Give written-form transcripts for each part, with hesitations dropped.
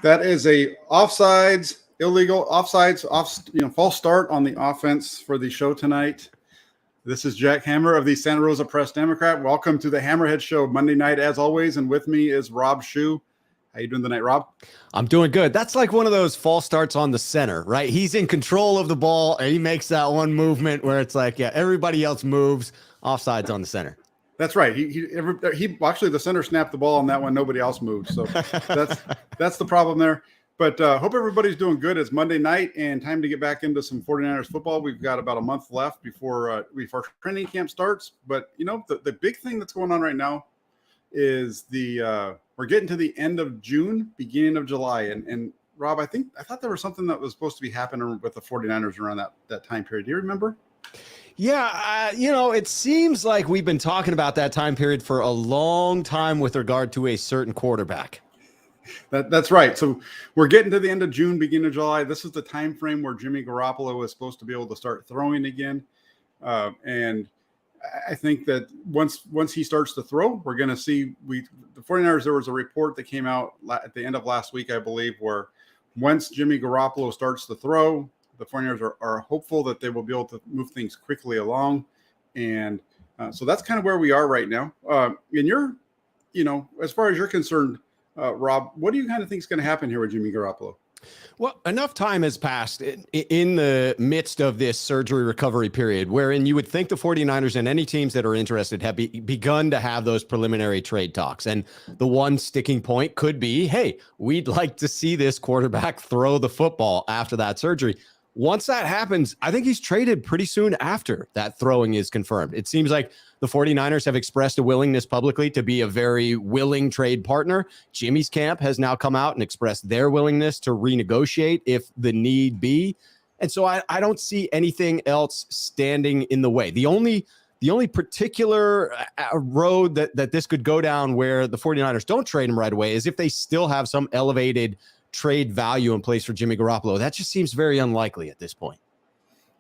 That is a offsides, illegal offsides, false start on the offense for the show tonight. This is Jack Hammer of the Santa Rosa Press Democrat. Welcome to the Hammerheads show Monday night, as always, and with me is Rob Shue. How you doing tonight, Rob? I'm doing good. That's like one of those false starts on the center, right? He's in control of the ball, and he makes that one movement where it's like, yeah, everybody else moves. Offsides on the center. That's right. He actually, the center snapped the ball on that one. Nobody else moved. So that's the problem there. But hope everybody's doing good. It's Monday night and time to get back into some 49ers football. We've got about a month left before training camp starts. But, the big thing that's going on right now is we're getting to the end of June, beginning of July. And Rob, I thought there was something that was supposed to be happening with the 49ers around that time period. Do you remember? Yeah, it seems like we've been talking about that time period for a long time with regard to a certain quarterback. That's right. So we're getting to the end of June, beginning of July. This is the time frame where Jimmy Garoppolo is supposed to be able to start throwing again. And I think that once he starts to throw, we're going to see the 49ers. There was a report that came out at the end of last week, I believe, where once Jimmy Garoppolo starts to throw, the 49ers are hopeful that they will be able to move things quickly along. And so that's kind of where we are right now. And as far as you're concerned, Rob, what do you kind of think is going to happen here with Jimmy Garoppolo? Well, enough time has passed in the midst of this surgery recovery period wherein you would think the 49ers and any teams that are interested have begun to have those preliminary trade talks. And the one sticking point could be, hey, we'd like to see this quarterback throw the football after that surgery. Once that happens, I think he's traded pretty soon after that throwing is confirmed. It seems like the 49ers have expressed a willingness publicly to be a very willing trade partner. Jimmy's camp has now come out and expressed their willingness to renegotiate if the need be. And so I don't see anything else standing in the way. The only particular road that this could go down where the 49ers don't trade him right away is if they still have some elevated trade value in place for Jimmy Garoppolo. That just seems very unlikely at this point.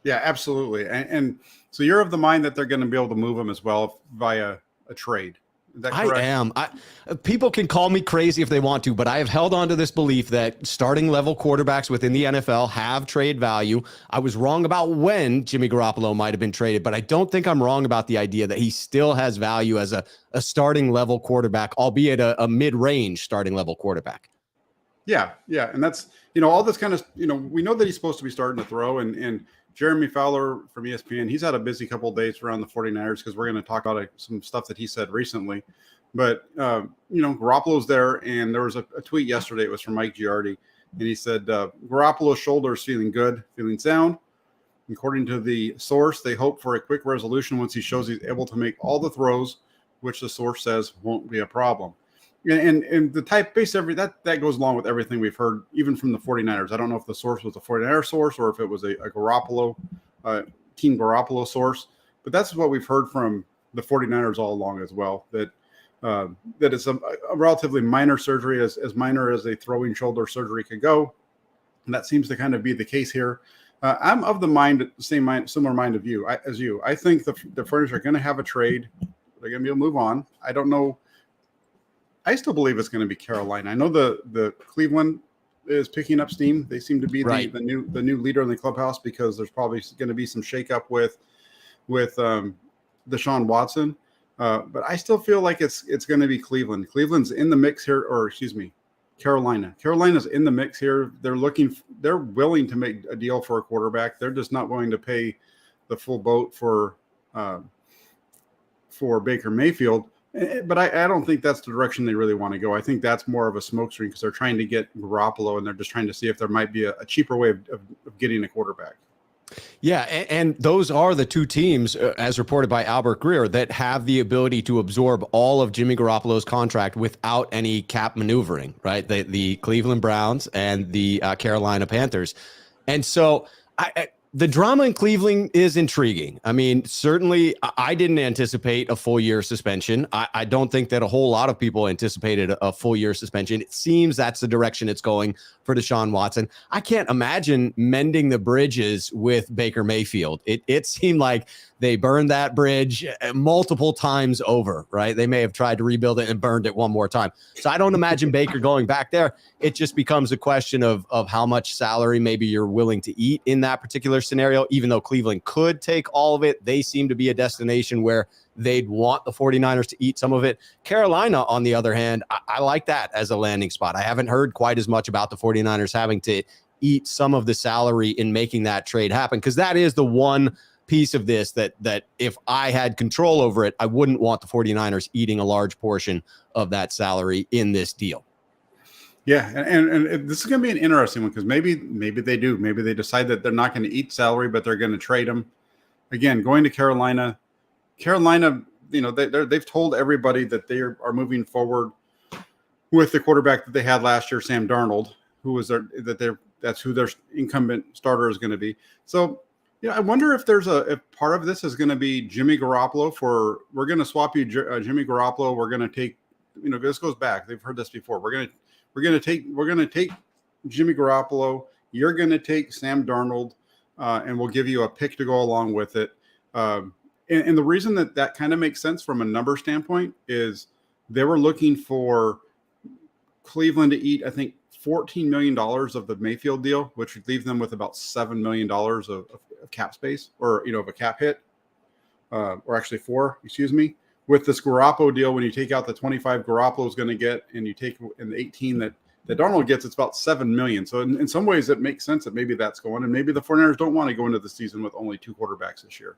Yeah, absolutely. And so you're of the mind that they're going to be able to move him as well via a trade. Is that correct? I am. People can call me crazy if they want to, but I have held on to this belief that starting level quarterbacks within the NFL have trade value. I was wrong about when Jimmy Garoppolo might have been traded, but I don't think I'm wrong about the idea that he still has value as a starting level quarterback, albeit a mid-range starting level quarterback. Yeah. And that's, all this kind of, we know that he's supposed to be starting to throw, and Jeremy Fowler from ESPN, he's had a busy couple of days around the 49ers because we're going to talk about some stuff that he said recently. But, Garoppolo's there, and there was a tweet yesterday. It was from Mike Giardi, and he said, Garoppolo's shoulder is feeling good, feeling sound. According to the source, they hope for a quick resolution once he shows he's able to make all the throws, which the source says won't be a problem. And the type base that goes along with everything we've heard, even from the 49ers. I don't know if the source was a 49er source or if it was a Garoppolo, Team Garoppolo source, but that's what we've heard from the 49ers all along as well, that it's a relatively minor surgery, as minor as a throwing shoulder surgery could go. And that seems to kind of be the case here. I'm of the similar mind of you as you. I think the 49ers are going to have a trade. They're going to be able to move on. I don't know. I still believe it's going to be Carolina. I know the Cleveland is picking up steam. They seem to be the new leader in the clubhouse because there's probably going to be some shakeup with Deshaun Watson. But I still feel like it's going to be Cleveland. Cleveland's in the mix here, Carolina. Carolina's in the mix here. They're willing to make a deal for a quarterback. They're just not willing to pay the full boat for Baker Mayfield. But I don't think that's the direction they really want to go. I think that's more of a smokescreen because they're trying to get Garoppolo, and they're just trying to see if there might be a cheaper way of getting a quarterback. Yeah, and those are the two teams, as reported by Albert Greer, that have the ability to absorb all of Jimmy Garoppolo's contract without any cap maneuvering, right? The Cleveland Browns and the Carolina Panthers. And so the drama in Cleveland is intriguing. I mean, certainly I didn't anticipate a full year suspension. I don't think that a whole lot of people anticipated a full year suspension. It seems that's the direction it's going for Deshaun Watson. I can't imagine mending the bridges with Baker Mayfield. It seemed like they burned that bridge multiple times over, right? They may have tried to rebuild it and burned it one more time. So I don't imagine Baker going back there. It just becomes a question of how much salary maybe you're willing to eat in that particular scenario. Even though Cleveland could take all of it, they seem to be a destination where they'd want the 49ers to eat some of it. Carolina, on the other hand, I like that as a landing spot. I haven't heard quite as much about the 49ers having to eat some of the salary in making that trade happen, because that is the one piece of this that if I had control over it, I wouldn't want the 49ers eating a large portion of that salary in this deal. Yeah, and this is going to be an interesting one, because maybe they do. Maybe they decide that they're not going to eat salary, but they're going to trade him. Again, going to Carolina, they've told everybody that they are moving forward with the quarterback that they had last year, Sam Darnold, who was that's who their incumbent starter is going to be. So, I wonder if if part of this is going to be Jimmy Garoppolo. We're going to swap you Jimmy Garoppolo. We're going to take, this goes back. They've heard this before. We're going to take Jimmy Garoppolo. You're going to take Sam Darnold, and we'll give you a pick to go along with it. And the reason that kind of makes sense from a number standpoint is they were looking for Cleveland to eat, I think, $14 million of the Mayfield deal, which would leave them with about $7 million of cap space, or, of a cap hit, or actually 4, excuse me. With this Garoppolo deal, when you take out the 25 Garoppolo is going to get, and you take in the 18 that Darnold gets, it's about $7 million. So in some ways it makes sense that maybe that's going, and maybe the 49ers don't want to go into the season with only 2 quarterbacks this year.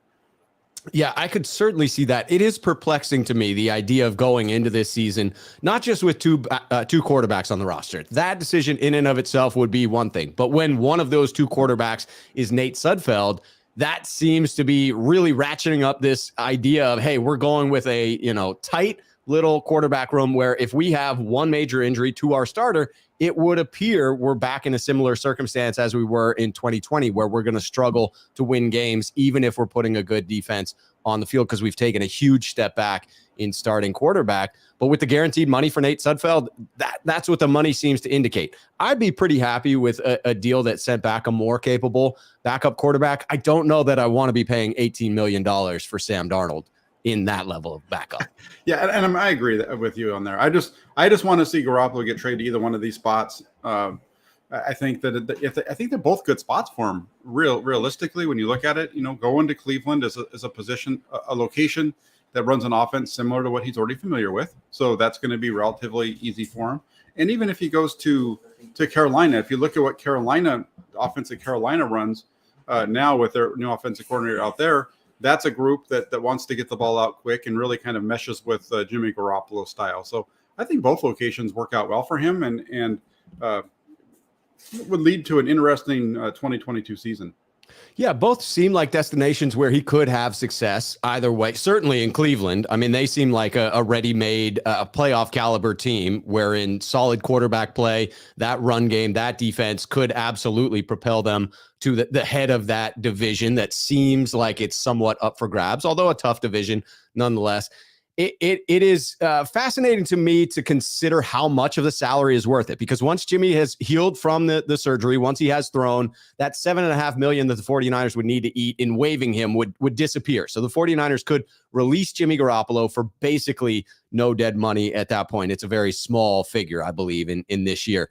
Yeah, I could certainly see that. It is perplexing to me, the idea of going into this season, not just with two quarterbacks on the roster. That decision in and of itself would be one thing. But when one of those 2 quarterbacks is Nate Sudfeld, that seems to be really ratcheting up this idea of, hey, we're going with a, tight little quarterback room where if we have one major injury to our starter, it would appear we're back in a similar circumstance as we were in 2020, where we're going to struggle to win games, even if we're putting a good defense on the field, because we've taken a huge step back in starting quarterback. But with the guaranteed money for Nate Sudfeld, that's what the money seems to indicate. I'd be pretty happy with a deal that sent back a more capable backup quarterback. I don't know that I want to be paying $18 million for Sam Darnold in that level of backup. Yeah, and I agree with you on there. I just want to see Garoppolo get traded to either one of these spots. I think that I think they're both good spots for him. Realistically, when you look at it, going to Cleveland is a position, a location that runs an offense similar to what he's already familiar with. So that's going to be relatively easy for him. And even if he goes to Carolina, if you look at what offensive Carolina runs now with their new offensive coordinator out there, that's a group that wants to get the ball out quick and really kind of meshes with Jimmy Garoppolo style. So I think both locations work out well for him, and would lead to an interesting 2022 season. Yeah, both seem like destinations where he could have success either way. Certainly in Cleveland. I mean, they seem like a ready-made playoff caliber team, wherein solid quarterback play, that run game, that defense could absolutely propel them to the head of that division that seems like it's somewhat up for grabs, although a tough division nonetheless. It is fascinating to me to consider how much of the salary is worth it, because once Jimmy has healed from the surgery, once he has thrown, that $7.5 million that the 49ers would need to eat in waiving him would disappear. So the 49ers could release Jimmy Garoppolo for basically no dead money at that point. It's a very small figure, I believe, in this year.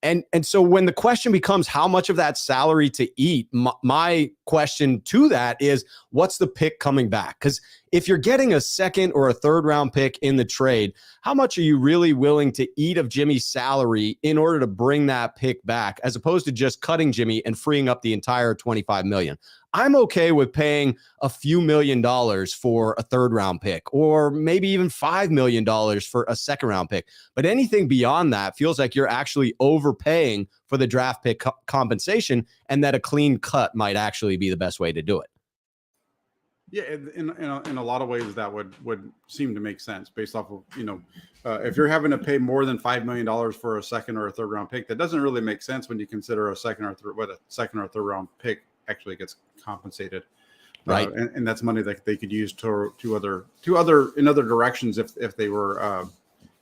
And so when the question becomes how much of that salary to eat, my question to that is, what's the pick coming back? Because if you're getting a second or a third round pick in the trade, how much are you really willing to eat of Jimmy's salary in order to bring that pick back, as opposed to just cutting Jimmy and freeing up the entire $25 million? I'm okay with paying a few $1 million for a third round pick, or maybe even $5 million for a second round pick. But anything beyond that feels like you're actually overpaying for the draft pick compensation, and that a clean cut might actually be the best way to do it. Yeah, in a lot of ways that would seem to make sense based off of, if you're having to pay more than $5 million for a second or a third round pick, that doesn't really make sense when you consider a second or third round pick actually gets compensated, right? And that's money that they could use in other directions if they were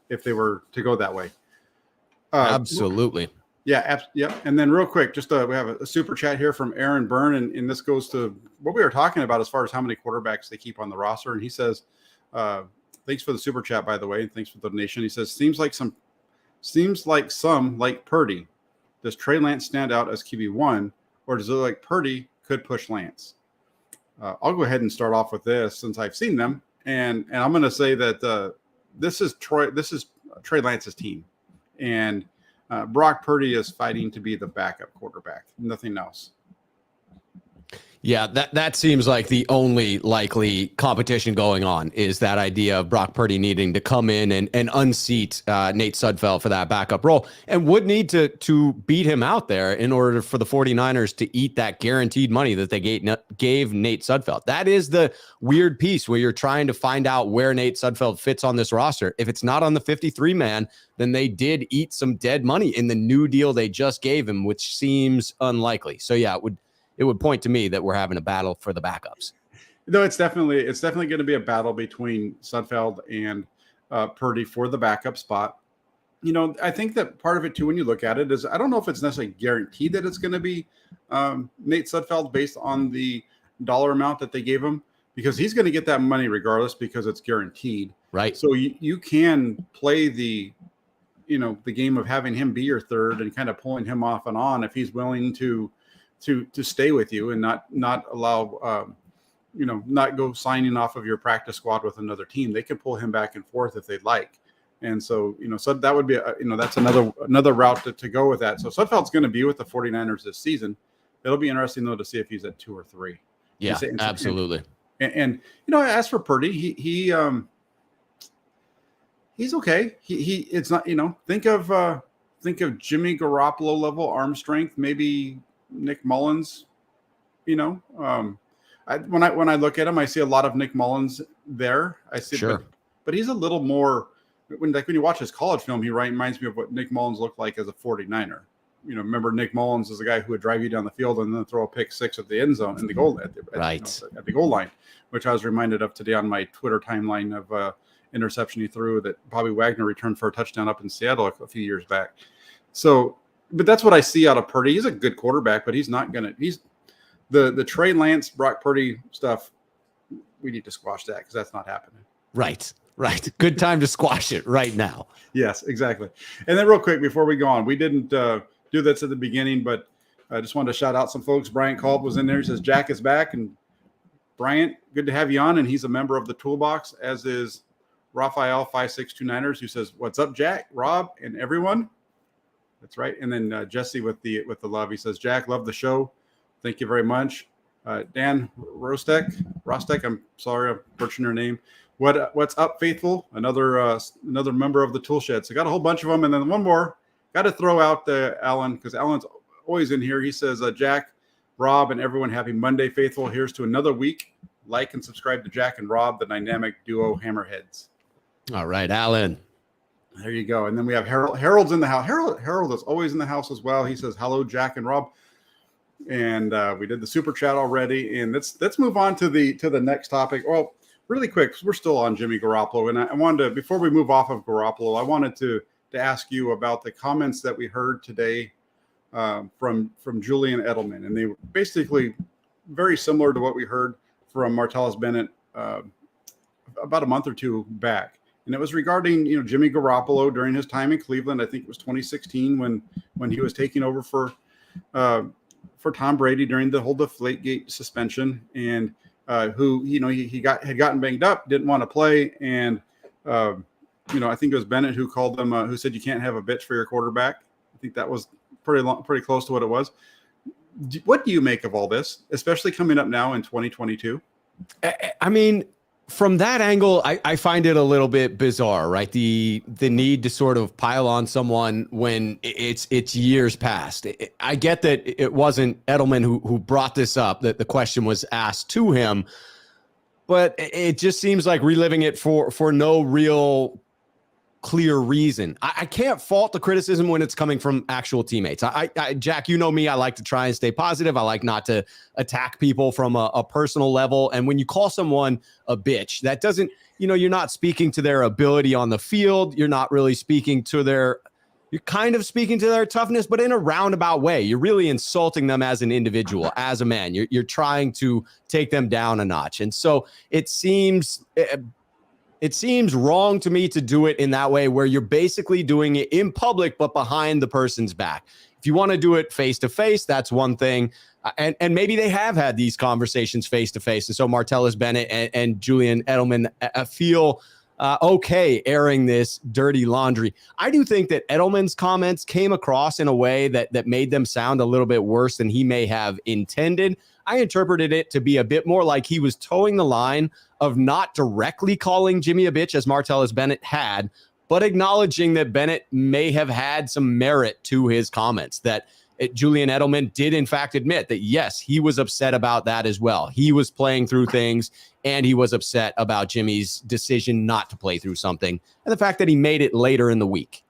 to go that way. Absolutely. Yeah, yep. And then real quick, just we have a super chat here from Aaron Byrne, and this goes to what we were talking about as far as how many quarterbacks they keep on the roster. And he says, thanks for the super chat, by the way, and thanks for the donation. He says, seems like some like Purdy. Does Trey Lance stand out as QB1, or does it look like Purdy could push Lance? I'll go ahead and start off with this since I've seen them, and I'm going to say that this is Trey Lance's team, and Brock Purdy is fighting to be the backup quarterback, nothing else. Yeah, that seems like the only likely competition going on is that idea of Brock Purdy needing to come in and unseat Nate Sudfeld for that backup role, and would need to beat him out there in order for the 49ers to eat that guaranteed money that they gave Nate Sudfeld. That is the weird piece where you're trying to find out where Nate Sudfeld fits on this roster. If it's not on the 53-man, then they did eat some dead money in the new deal they just gave him, which seems unlikely. So yeah, it would point to me that we're having a battle for the backups. No, it's definitely going to be a battle between Sudfeld and Purdy for the backup spot. You know, I think that part of it too, when you look at it, is I don't know if it's necessarily guaranteed that it's going to be Nate Sudfeld based on the dollar amount that they gave him, because he's going to get that money regardless because it's guaranteed. Right. So you can play the game of having him be your third and kind of pulling him off and on if he's willing to stay with you and not allow, not go signing off of your practice squad with another team. They could pull him back and forth if they'd like. And so, so that would be, that's another route to go with that. So Sudfeld's going to be with the 49ers this season. It'll be interesting though, to see if he's at 2 or 3. Yeah, absolutely. And as for Purdy, he's okay. It's not, think of Jimmy Garoppolo level arm strength, maybe Nick Mullins, when I look at him, I see a lot of Nick Mullins there. I see, sure. but he's a little more when you watch his college film, he reminds me of what Nick Mullins looked like as a 49er. Remember Nick Mullins is the guy who would drive you down the field and then throw a pick six at the end zone in the goal at the goal line, which I was reminded of today on my Twitter timeline of interception he threw that Bobby Wagner returned for a touchdown up in Seattle a few years back. So, but that's what I see out of Purdy. He's a good quarterback, but he's the Trey Lance, Brock Purdy stuff. We need to squash that because that's not happening. Right. Good time to squash it right now. Yes, exactly. And then real quick before we go on, we didn't do this at the beginning, but I just wanted to shout out some folks. Bryant Kolb was in there. He says, Jack is back. And Bryant, good to have you on. And he's a member of the Toolbox, as is Raphael 5629ers, who says, what's up, Jack, Rob, and everyone? That's right. And then Jesse with the love. He says, Jack, love the show. Thank you very much. Dan Rostek, I'm sorry, I'm butchering your name. What's up, Faithful? Another member of the Tool Shed. So got a whole bunch of them. And then one more. Got to throw out Alan, because Alan's always in here. He says, Jack, Rob, and everyone, happy Monday, Faithful. Here's to another week. Like and subscribe to Jack and Rob, the dynamic duo Hammerheads. All right, Alan. There you go. And then we have Harold. Harold's in the house. Harold is always in the house as well. He says, hello, Jack and Rob. And we did the super chat already. And let's move on to the next topic. Well, really quick, because we're still on Jimmy Garoppolo. And I wanted to, before we move off of Garoppolo, I wanted to ask you about the comments that we heard today from Julian Edelman. And they were basically very similar to what we heard from Martellus Bennett about a month or two back. And it was regarding, Jimmy Garoppolo during his time in Cleveland. I think it was 2016 when he was taking over for Tom Brady during the whole Deflategate suspension, and who had gotten banged up, didn't want to play, and I think it was Bennett who called them, who said you can't have a bitch for your quarterback. I think that was pretty close to what it was. What do you make of all this, especially coming up now in 2022? I mean, from that angle, I find it a little bit bizarre, right? The need to sort of pile on someone when it's years past. I get that it wasn't Edelman who brought this up, that the question was asked to him, but it just seems like reliving it for no real clear reason. I can't fault the criticism when it's coming from actual teammates. Jack, you know me, I like to try and stay positive. I like not to attack people from a personal level. And when you call someone a bitch, that doesn't, you're not speaking to their ability on the field. You're not really speaking to their, you're kind of speaking to their toughness, but in a roundabout way. You're really insulting them as an individual, as a man. You're trying to take them down a notch. And so it seems wrong to me to do it in that way, where you're basically doing it in public, but behind the person's back. If you want to do it face to face, that's one thing. And maybe they have had these conversations face to face. And so Martellus Bennett and Julian Edelman feel okay airing this dirty laundry. I do think that Edelman's comments came across in a way that made them sound a little bit worse than he may have intended. I interpreted it to be a bit more like he was towing the line of not directly calling Jimmy a bitch, as Martellus Bennett had, but acknowledging that Bennett may have had some merit to his comments, that Julian Edelman did in fact admit that, yes, he was upset about that as well. He was playing through things, and he was upset about Jimmy's decision not to play through something, and the fact that he made it later in the week.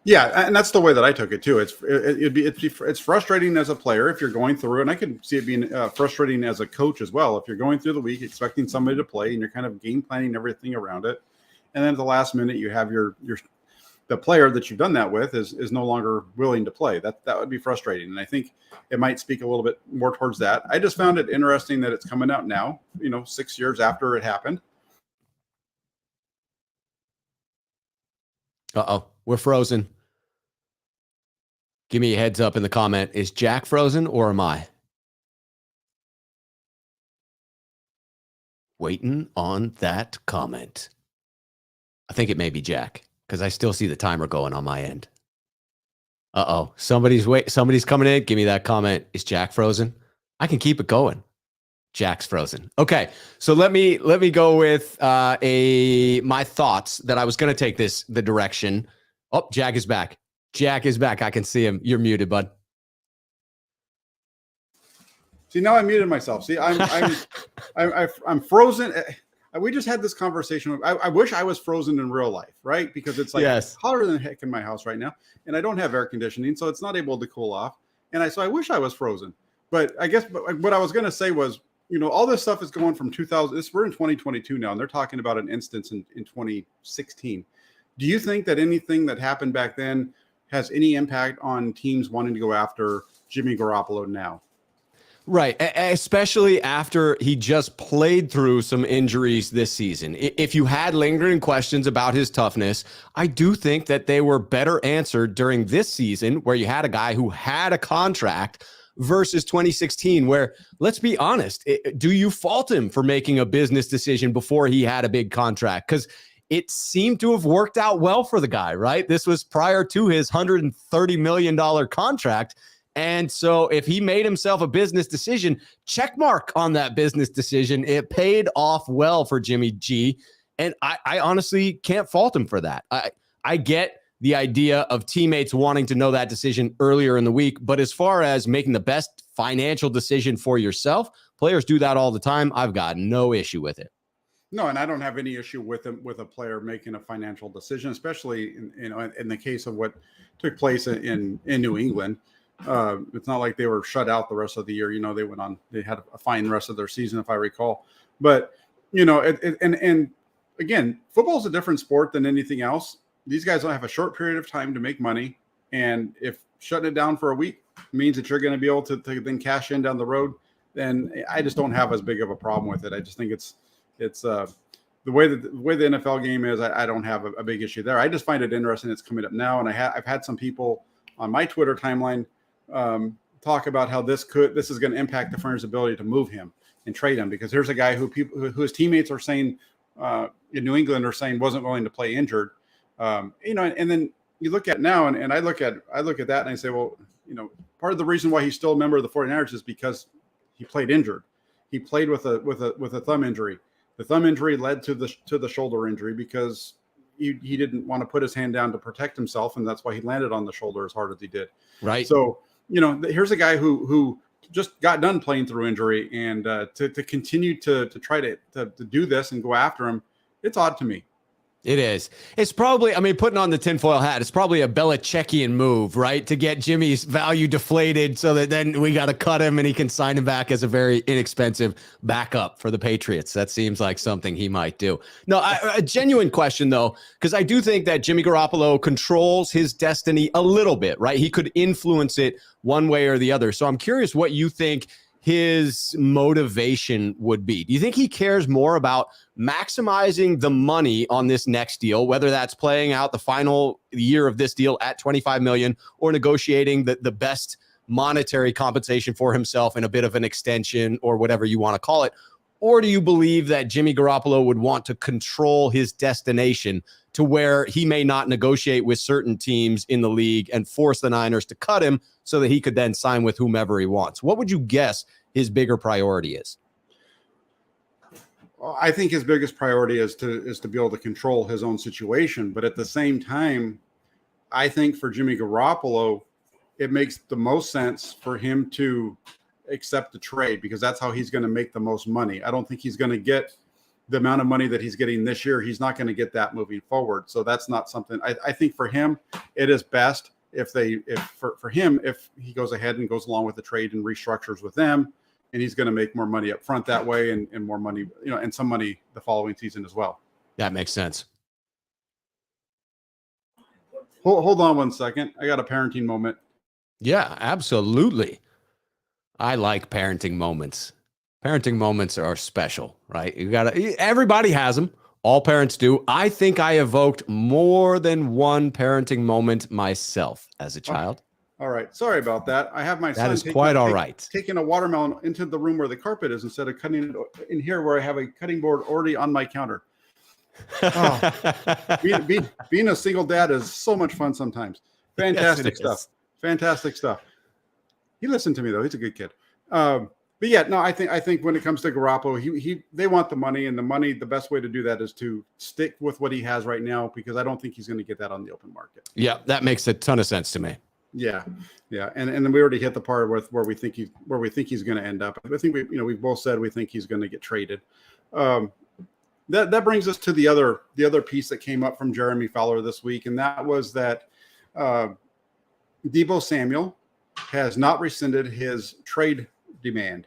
Yeah, and that's the way that I took it too. It's frustrating as a player if you're going through, and I can see it being frustrating as a coach as well. If you're going through the week expecting somebody to play and you're kind of game planning everything around it, and then at the last minute you have the player that you've done that with is no longer willing to play. That would be frustrating, and I think it might speak a little bit more towards that. I just found it interesting that it's coming out now, 6 years after it happened. We're frozen. Give me a heads up in the comment. Is Jack frozen or am I? Waiting on that comment. I think it may be Jack, because I still see the timer going on my end. Somebody's coming in. Give me that comment. Is Jack frozen? I can keep it going. Jack's frozen. Okay, so let me go with my thoughts that I was going to take the direction. Oh, Jack is back. Jack is back. I can see him. You're muted, bud. See, now I muted myself. See, I'm frozen. We just had this conversation. I wish I was frozen in real life, right? Because it's like hotter than heck in my house right now, and I don't have air conditioning, so it's not able to cool off. And so I wish I was frozen. But I guess what I was going to say was, all this stuff is going from 2000. We're in 2022 now, and they're talking about an instance in 2016. Do you think that anything that happened back then has any impact on teams wanting to go after Jimmy Garoppolo now? Right, especially after he just played through some injuries this season. If you had lingering questions about his toughness, I do think that they were better answered during this season, where you had a guy who had a contract, versus 2016, where, let's be honest, do you fault him for making a business decision before he had a big contract? Because it seemed to have worked out well for the guy, right? This was prior to his $130 million contract. And so if he made himself a business decision, check mark on that business decision. It paid off well for Jimmy G. And I honestly can't fault him for that. I get the idea of teammates wanting to know that decision earlier in the week. But as far as making the best financial decision for yourself, players do that all the time. I've got no issue with it. No, and I don't have any issue with a player making a financial decision, especially in the case of what took place in New England. It's not like they were shut out the rest of the year. They had a fine rest of their season, if I recall. But and again, football is a different sport than anything else. These guys don't have a short period of time to make money, and if shutting it down for a week means that you're going to be able to then cash in down the road, then I just don't have as big of a problem with it. I just think it's the way the NFL game is. I don't have a big issue there. I just find it interesting it's coming up now, and I've had some people on my Twitter timeline talk about how this is going to impact the Flyers' ability to move him and trade him, because here's a guy who his teammates are saying in New England are saying wasn't willing to play injured, and then you look at now, and I look at that and I say, well, part of the reason why he's still a member of the 49ers is because he played injured. He played with a thumb injury. The thumb injury led to the shoulder injury because he didn't want to put his hand down to protect himself, and that's why he landed on the shoulder as hard as he did. Right. So here's a guy who just got done playing through injury, and to continue to try to do this and go after him, it's odd to me. It is. It's probably, I mean, putting on the tinfoil hat, it's probably a Belichickian move, right? To get Jimmy's value deflated so that then we got to cut him and he can sign him back as a very inexpensive backup for the Patriots. That seems like something he might do. No, a genuine question, though, because I do think that Jimmy Garoppolo controls his destiny a little bit, right? He could influence it one way or the other. So I'm curious what you think his motivation would be. Do you think he cares more about maximizing the money on this next deal, whether that's playing out the final year of this deal at $25 million or negotiating the best monetary compensation for himself in a bit of an extension or whatever you want to call it? Or do you believe that Jimmy Garoppolo would want to control his destination to where he may not negotiate with certain teams in the league and force the Niners to cut him so that he could then sign with whomever he wants? What would you guess his bigger priority is? Well, I think his biggest priority is to be able to control his own situation. But at the same time, I think for Jimmy Garoppolo, it makes the most sense for him to accept the trade because that's how he's going to make the most money. I don't think he's going to get the amount of money that he's getting this year. He's not going to get that moving forward. So that's not something I think for him, it is best if he goes ahead and goes along with the trade and restructures with them, and he's going to make more money up front that way and more money, and some money the following season as well. That makes sense. Hold on one second. I got a parenting moment. Yeah, absolutely. I like parenting moments. Parenting moments are special, right? Everybody has them. All parents do. I think I evoked more than one parenting moment myself as a child. All right. Sorry about that. I have my son. That is quite all right. Taking a watermelon into the room where the carpet is instead of cutting it in here where I have a cutting board already on my counter. Oh, being a single dad is so much fun sometimes. Fantastic stuff. Fantastic stuff. He listened to me though. He's a good kid. But yeah, no, I think when it comes to Garoppolo, they want the money, and the best way to do that is to stick with what he has right now because I don't think he's going to get that on the open market. Yeah, that makes a ton of sense to me. Yeah, and then we already hit the part with where we think he's going to end up. I think we've both said we think he's going to get traded. That brings us to the other piece that came up from Jeremy Fowler this week, and that was that Deebo Samuel has not rescinded his trade demand.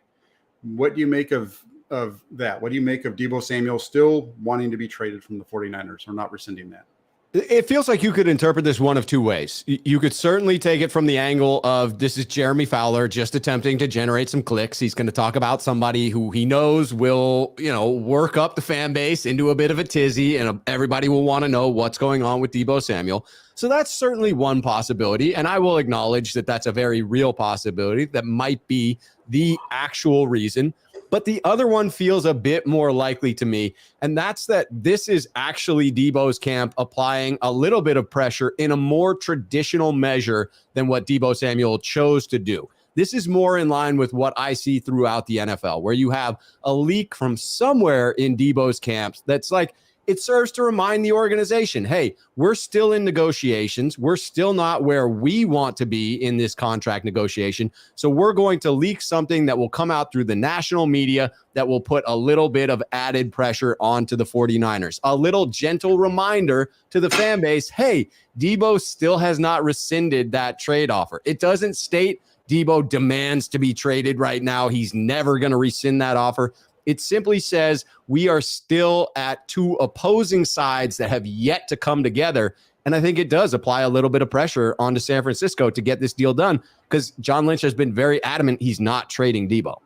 What do you make of that? What do you make of Deebo Samuel still wanting to be traded from the 49ers or not rescinding that? It feels like you could interpret this one of two ways. You could certainly take it from the angle of this is Jeremy Fowler just attempting to generate some clicks. He's going to talk about somebody who he knows will, work up the fan base into a bit of a tizzy, and everybody will want to know what's going on with Deebo Samuel. So that's certainly one possibility, and I will acknowledge that that's a very real possibility. That might be the actual reason. But the other one feels a bit more likely to me, and that's that this is actually Deebo's camp applying a little bit of pressure in a more traditional measure than what Deebo Samuel chose to do. This is more in line with what I see throughout the NFL, where you have a leak from somewhere in Deebo's camps that's like, it serves to remind the organization, hey, we're still in negotiations. We're still not where we want to be in this contract negotiation. So we're going to leak something that will come out through the national media that will put a little bit of added pressure onto the 49ers. A little gentle reminder to the fan base, hey, Deebo still has not rescinded that trade offer. It doesn't state Deebo demands to be traded right now. He's never going to rescind that offer. It simply says we are still at two opposing sides that have yet to come together. And I think it does apply a little bit of pressure onto San Francisco to get this deal done because John Lynch has been very adamant he's not trading Deebo.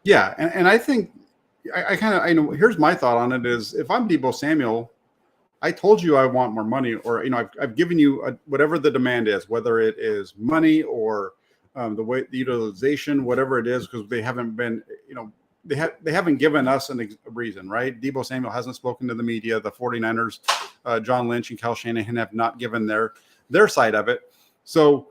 Yeah, and I think I know. Here's my thought on it: is if I'm Deebo Samuel, I told you I want more money, or I've given you whatever the demand is, whether it is money or the utilization, whatever it is, because they haven't been, they haven't given us a reason, right? Deebo Samuel hasn't spoken to the media. The 49ers, John Lynch and Kyle Shanahan have not given their side of it. So,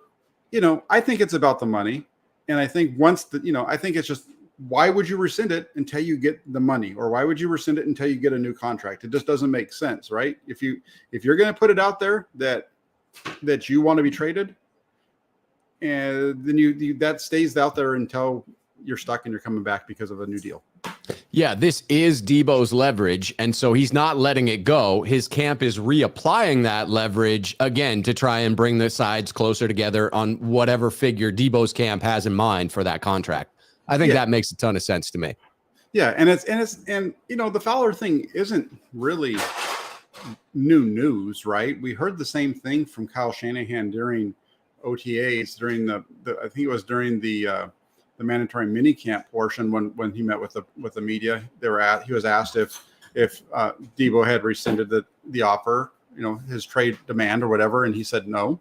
I think it's about the money. And I think I think it's just, why would you rescind it until you get the money? Or why would you rescind it until you get a new contract? It just doesn't make sense, right? If you're going to put it out there that you want to be traded, and then you that stays out there until you're stuck and you're coming back because of a new deal. Yeah, this is Debo's leverage, and so he's not letting it go. His camp is reapplying that leverage again to try and bring the sides closer together on whatever figure Debo's camp has in mind for that contract. I think that makes a ton of sense to me. Yeah, and the Fowler thing isn't really new news, right? We heard the same thing from Kyle Shanahan during OTAs, during the I think it was during the mandatory minicamp portion when he met with the media. He was asked if Debo had rescinded the offer, his trade demand or whatever, and he said no.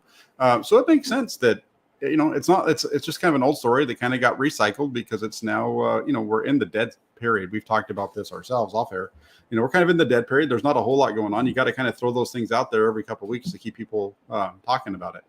So it makes sense that it's just kind of an old story that kind of got recycled because it's now we're in the dead period. We've talked about this ourselves off air. We're kind of in the dead period. There's not a whole lot going on. You got to kind of throw those things out there every couple of weeks to keep people talking about it.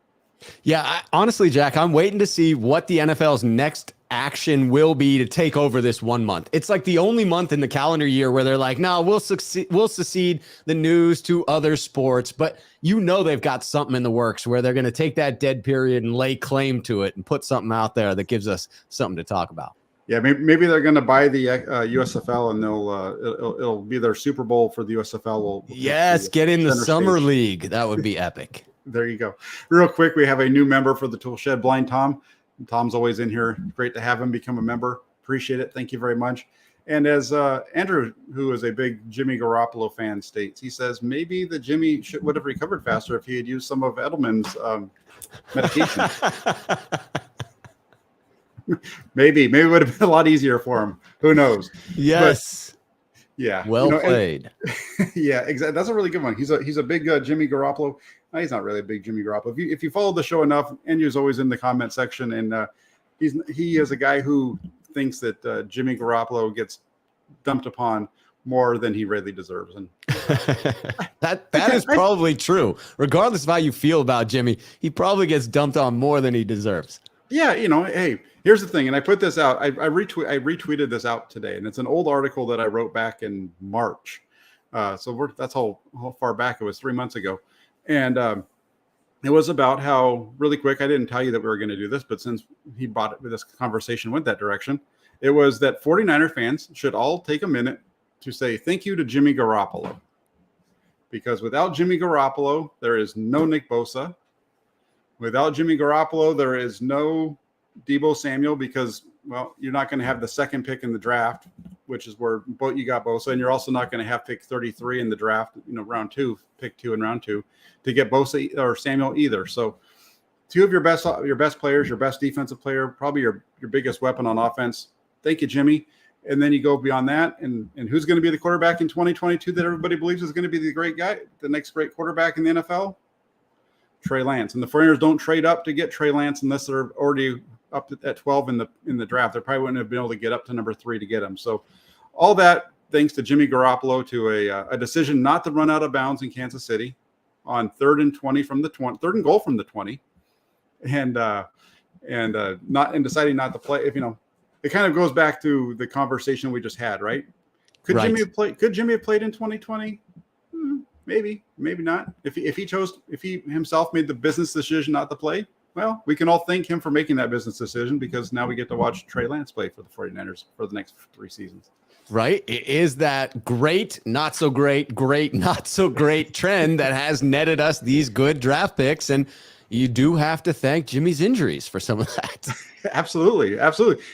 Yeah, honestly, Jack, I'm waiting to see what the NFL's next action will be to take over this 1 month. It's like the only month in the calendar year where they're like, no, we'll secede the news to other sports. But they've got something in the works where they're going to take that dead period and lay claim to it and put something out there that gives us something to talk about. Yeah, maybe they're going to buy the USFL and it'll be their Super Bowl for the USFL. Yes, get in the summer league. That would be epic. There you go. Real quick, we have a new member for the Tool Shed, Blind Tom. Tom's always in here. Great to have him become a member. Appreciate it. Thank you very much. And as Andrew, who is a big Jimmy Garoppolo fan, states, he says maybe the Jimmy would have recovered faster if he had used some of Edelman's medication. maybe it would have been a lot easier for him. Who knows? Yes. But, yeah. Well played. Yeah, exactly. That's a really good one. He's a big Jimmy Garoppolo. No, he's not really a big Jimmy Garoppolo. If you follow the show enough, Andrew's always in the comment section, and he is a guy who thinks that Jimmy Garoppolo gets dumped upon more than he really deserves. And that is probably true. Regardless of how you feel about Jimmy, he probably gets dumped on more than he deserves. Yeah, hey, here's the thing, and I put this out. I retweeted this out today, and it's an old article that I wrote back in March. So that's how far back it was, 3 months ago. And it was about how, really quick, I didn't tell you that we were going to do this, but since he brought it, this conversation went that direction, it was that 49er fans should all take a minute to say thank you to Jimmy Garoppolo. Because without Jimmy Garoppolo, there is no Nick Bosa. Without Jimmy Garoppolo, there is no Debo Samuel because, well, you're not going to have the second pick in the draft, which is where you got Bosa, and you're also not going to have pick 33 in the draft, round 2, pick 2 in round 2 to get Bosa or Samuel either. So two of your best players, your best defensive player, probably your biggest weapon on offense. Thank you, Jimmy. And then you go beyond that, and who's going to be the quarterback in 2022 that everybody believes is going to be the great guy, the next great quarterback in the NFL? Trey Lance. And the 49ers don't trade up to get Trey Lance unless they're already up at 12 in the draft. They probably wouldn't have been able to get up to number 3 to get him. So all that thanks to Jimmy Garoppolo to a decision not to run out of bounds in Kansas City on 3rd and 20 from the 20, 3rd and goal from the 20, and deciding not to play. It kind of goes back to the conversation we just had, right? Could Jimmy have played in 2020? Maybe not. If he himself made the business decision not to play, well, we can all thank him for making that business decision because now we get to watch Trey Lance play for the 49ers for the next 3 seasons. Right? It is that great, not so great, not so great trend that has netted us these good draft picks. And you do have to thank Jimmy's injuries for some of that. Absolutely.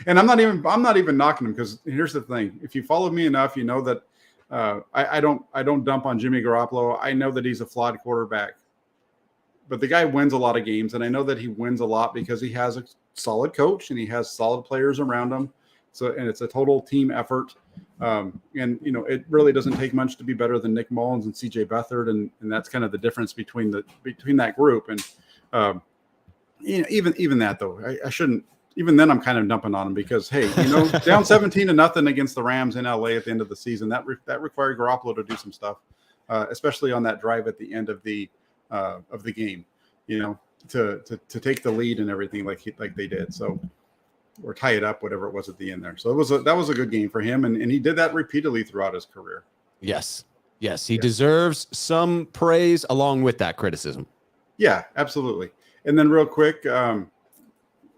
And I'm not even knocking him because here's the thing. If you follow me enough, you know that I don't dump on Jimmy Garoppolo. I know that he's a flawed quarterback, but the guy wins a lot of games, and I know that he wins a lot because he has a solid coach and he has solid players around him. And it's a total team effort. It really doesn't take much to be better than Nick Mullins and CJ Beathard, and that's kind of the difference between that group. And even that though, I shouldn't. Even then, I'm kind of dumping on him because, hey, down 17-0 against the Rams in LA at the end of the season, that required Garoppolo to do some stuff, especially on that drive at the end of the game, to take the lead and everything like they did. So, or tie it up, whatever it was at the end there. So that was a good game for him, and he did that repeatedly throughout his career. Yes, he deserves some praise along with that criticism. Yeah, absolutely. And then real quick.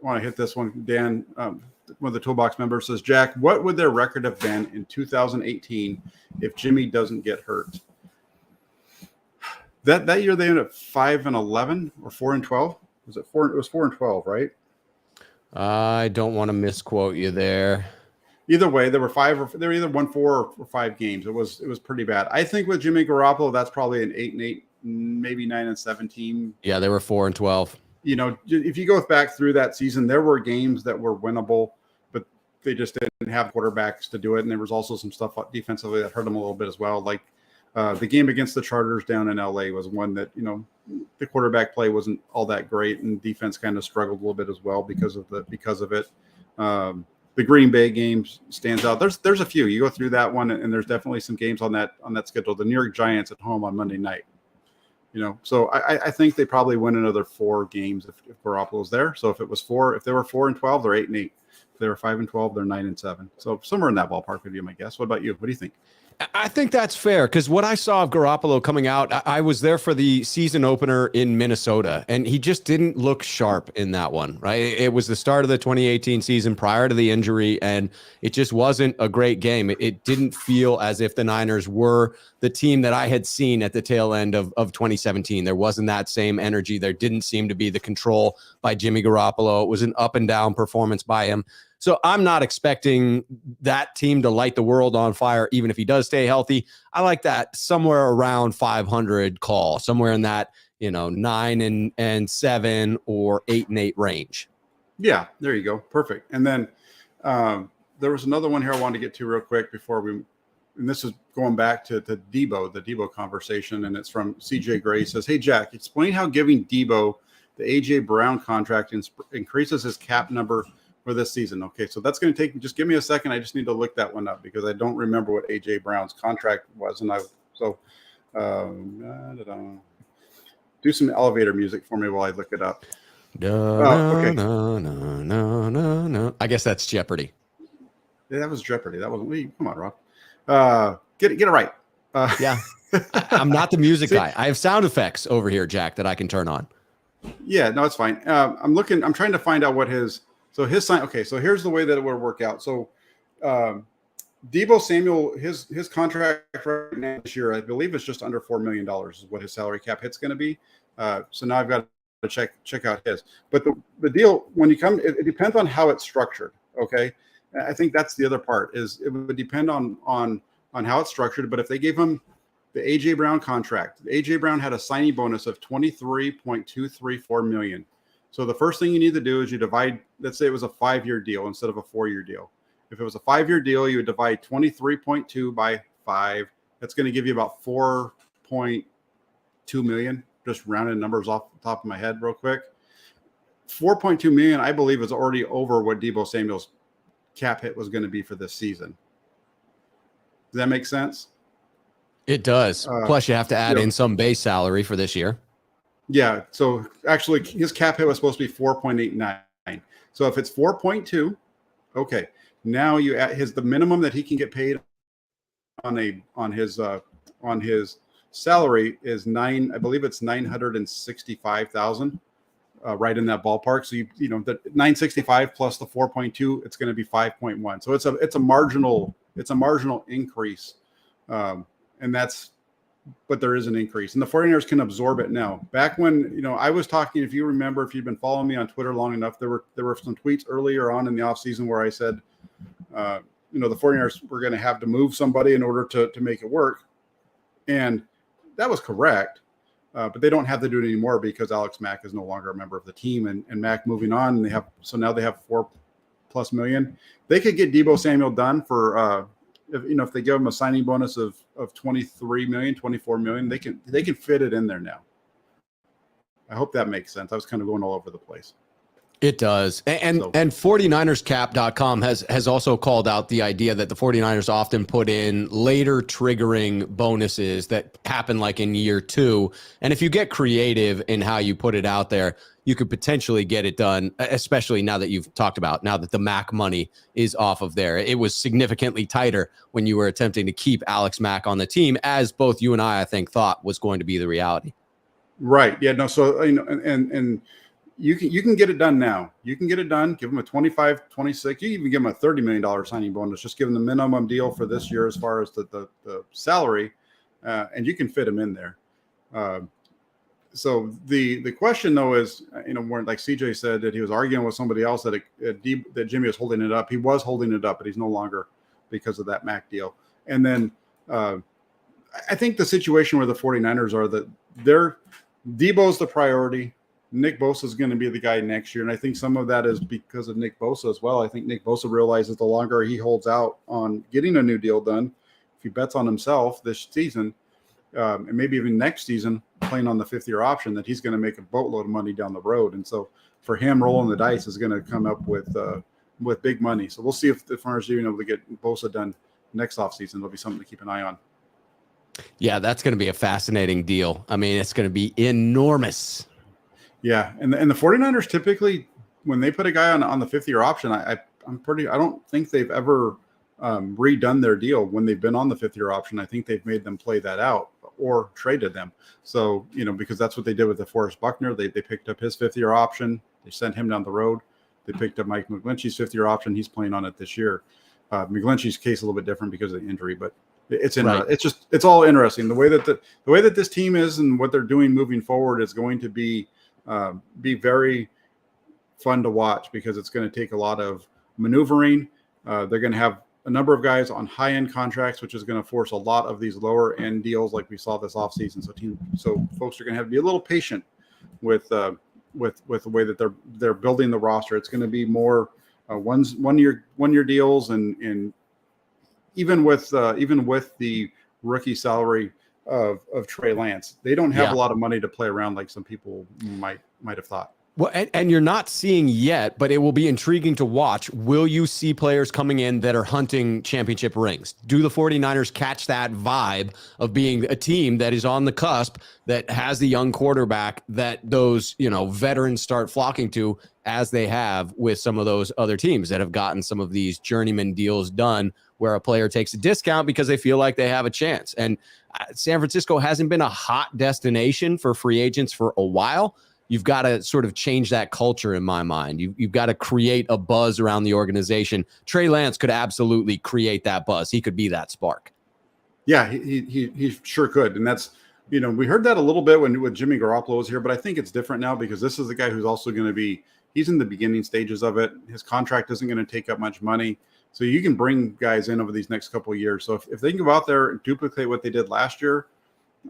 Want to hit this one, Dan. one of the Toolbox members says, Jack, what would their record have been in 2018 if Jimmy doesn't get hurt? That year they ended up 5-11 or 4-12. Was it 4? It was 4-12, right? I don't want to misquote you there. Either way, they were either won 4 or 5 games. It was pretty bad. I think with Jimmy Garoppolo, that's probably an 8-8, maybe 9-7 team. Yeah, they were 4-12. You know, if you go back through that season, there were games that were winnable, but they just didn't have quarterbacks to do it. And there was also some stuff defensively that hurt them a little bit as well. Like the game against the Chargers down in LA was one that, you know, the quarterback play wasn't all that great, and defense kind of struggled a little bit as well because of it. The Green Bay game stands out. There's a few. You go through that one, and there's definitely some games on that schedule. The New York Giants at home on Monday night. You know, so I think they probably win another 4 games if Garoppolo's there. So if they were 4-12, they're 8-8. If they were 5-12, they're 9-7. So somewhere in that ballpark would be my guess. What about you? What do you think? I think that's fair, because what I saw of Garoppolo coming out, I was there for the season opener in Minnesota, and he just didn't look sharp in that one, right? It was the start of the 2018 season prior to the injury, and it just wasn't a great game. It didn't feel as if the Niners were the team that I had seen at the tail end of 2017. There wasn't that same energy. There didn't seem to be the control by Jimmy Garoppolo. It was an up and down performance by him. So I'm not expecting that team to light the world on fire, even if he does stay healthy. I like that somewhere around 500 call, somewhere in that, 9-7 or 8-8 range. Yeah, there you go. Perfect. And then there was another one here I wanted to get to real quick and this is going back to the Debo conversation, and it's from CJ Gray. He says, hey, Jack, explain how giving Debo the AJ Brown contract increases his cap number for this season. Okay, so that's going to take, just give me a second. I just need to look that one up because I don't remember what AJ Brown's contract was. And do some elevator music for me while I look it up. Okay. No. I guess that's Jeopardy. Yeah, that was Jeopardy. That wasn't me. Come on, Rob. Get it right. Yeah. I'm not the music guy. I have sound effects over here, Jack, that I can turn on. Yeah, no, it's fine. I'm trying to find out what his sign. Okay, so here's the way that it would work out. So Debo Samuel, his contract right now this year, I believe it's just under $4 million is what his salary cap hit's going to be. So now I've got to check out his. But the deal, when you come, it depends on how it's structured. Okay, I think that's the other part, is it would depend on how it's structured. But if they gave him the AJ Brown contract, AJ Brown had a signing bonus of $23.234 million. So the first thing you need to do is you divide, let's say it was a 5-year deal instead of a 4-year deal. If it was a 5-year deal, you would divide 23.2 by 5. That's going to give you about 4.2 million, just rounded numbers off the top of my head real quick. 4.2 million, I believe, is already over what Debo Samuel's cap hit was going to be for this season. Does that make sense? It does. Plus, you have to add in some base salary for this year. Yeah. So actually, his cap hit was supposed to be 4.89. So if it's 4.2, okay. Now you add the minimum that he can get paid on his salary is I believe it's 965,000, right in that ballpark. So the 965 plus the 4.2, it's going to be 5.1. So it's a marginal increase, but there is an increase, and the 49ers can absorb it now. Back when, I was talking, if you remember, if you've been following me on Twitter long enough, there were some tweets earlier on in the offseason where I said, the 49ers were going to have to move somebody in order to make it work. And that was correct. But they don't have to do it anymore because Alex Mack is no longer a member of the team, and Mack moving on. And now they have $4+ million. They could get Debo Samuel done for, if they give him a signing bonus of 23 million, 24 million, they can fit it in there now. I hope that makes sense. I was kind of going all over the place. It does. And 49erscap.com has also called out the idea that the 49ers often put in later triggering bonuses that happen like in year 2. And if you get creative in how you put it out there, you could potentially get it done, especially now that you've talked about, now that the Mack money is off of there. It was significantly tighter when you were attempting to keep Alex Mack on the team, as both you and I think, thought was going to be the reality. Right. Yeah. No. So, and you can get it done now. You can get it done. Give him a 25, 26. You even give him a $30 million signing bonus. Just give him the minimum deal for this year as far as the salary, and you can fit him in there. So the question though is, more like CJ said that he was arguing with somebody else that that Jimmy was holding it up. He was holding it up, but he's no longer because of that Mac deal. And then I think the situation where the 49ers are that Debo's the priority. Nick Bosa is going to be the guy next year. And I think some of that is because of Nick Bosa as well. I think Nick Bosa realizes the longer he holds out on getting a new deal done, if he bets on himself this season, and maybe even next season, playing on the 5th-year option, that he's going to make a boatload of money down the road. And so for him, rolling the dice is going to come up with big money. So we'll see if the Farmers are even able to get Bosa done next offseason. It'll be something to keep an eye on. Yeah, that's going to be a fascinating deal. I mean, it's going to be enormous. Yeah, and the 49ers typically, when they put a guy on the 5th-year option, I don't think they've ever redone their deal when they've been on the 5th-year option. I think they've made them play that out or traded them. So, because that's what they did with DeForest Buckner. They picked up his 5th-year option. They sent him down the road. They picked up Mike McGlinchey's 5th-year option. He's playing on it this year. McGlinchey's case a little bit different because of the injury, but it's interesting. Right. It's all interesting. The way that this team is and what they're doing moving forward is going to be very fun to watch because it's going to take a lot of maneuvering. They're going to have a number of guys on high-end contracts, which is going to force a lot of these lower-end deals like we saw this offseason. So folks are going to have to be a little patient with the way that they're building the roster. It's going to be more one year deals, and even with the rookie salary of Trey Lance, they don't have a lot of money to play around like some people might have thought. Well, and you're not seeing yet, but it will be intriguing to watch. Will you see players coming in that are hunting championship rings? Do the 49ers catch that vibe of being a team that is on the cusp, that has the young quarterback that those, veterans start flocking to, as they have with some of those other teams that have gotten some of these journeyman deals done where a player takes a discount because they feel like they have a chance? And San Francisco hasn't been a hot destination for free agents for a while. You've got to sort of change that culture in my mind. You've got to create a buzz around the organization. Trey Lance could absolutely create that buzz. He could be that spark. Yeah, he sure could. And that's, we heard that a little bit when Jimmy Garoppolo was here, but I think it's different now because this is the guy who's also going to be, he's in the beginning stages of it. His contract isn't going to take up much money. So you can bring guys in over these next couple of years. So if they can go out there and duplicate what they did last year,